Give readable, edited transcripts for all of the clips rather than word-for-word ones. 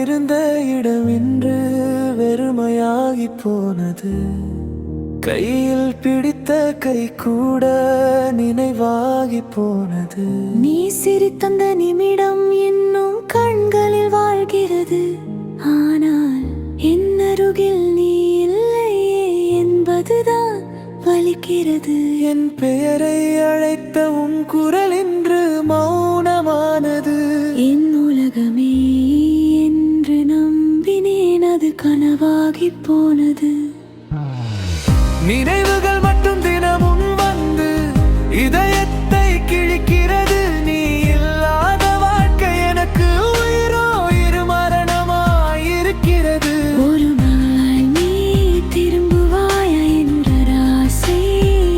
இருந்த இடம் இன்று வெறுமையாகி போனது. கையில் பிடித்த கை கூட நினைவாகி போனது. நீ சிரித்தந்த நிமிடம் இன்னும் கண்களில் வாழ்கிறது. ஆனால் என் அருகில் நீ இல்லையே என்பதுதான் வலிக்கிறது. என் பெயரை அழைத்த உன் குரல் இன்று மௌனமானது. என் உலகமே என்று நம்பினேன், அது கனவாகி போனது. நினைவுகள் மட்டும் தினமும் வந்து இதயத்தை கிழிக்கிறது. நீ இல்லாத வாழ்க்கை எனக்கு உயிரோ இரு மரணமாயிருக்கிறது. ஒரு நாள் நீ திரும்புவாயா என்ற ஆசை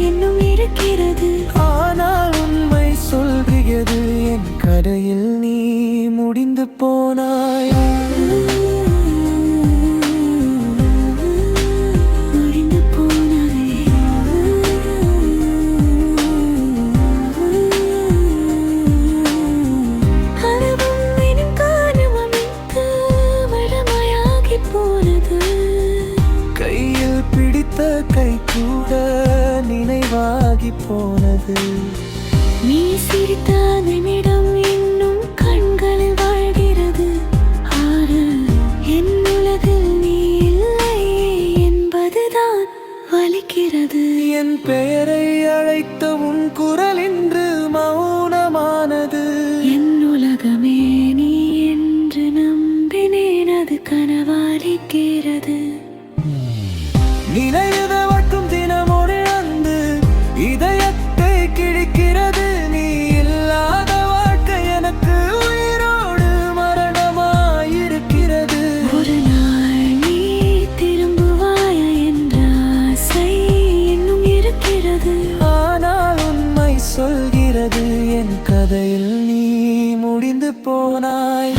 இன்னும் இருக்கிறது. ஆனால் உண்மை சொல்கிறது, என் கதையில் நீ முடிந்து போனாய். கையில் பிடித்த கை கூட நினைவாகி போனது. நீ சிரித்த நிமிடம் இன்னும் கண்களில் வாழ்கிறது. ஆனால் என் உலகில் நீ இல்லையே என்பதுதான் வலிக்கிறது. என் பெயரை அழைத்த உன் குரல் இன்று மௌனமானது. என் உலகமே நீ என்று நம்பினேன், அது கனவாலிக்கிறது. நினைவுகள் மட்டும் தினமொரு வந்து இதயத்தை கிழிக்கிறது. நீ இல்லாத வாழ்க்கை எனக்கு உயிரோடு மரணமாயிருக்கிறது. ஒரு நாள் நீ திரும்புவாயா என்ற ஆசை இன்னும் இருக்கிறது. ஆனால் உண்மை சொல்கிறது, என் கதையில் நீ முடிந்து போனாய்.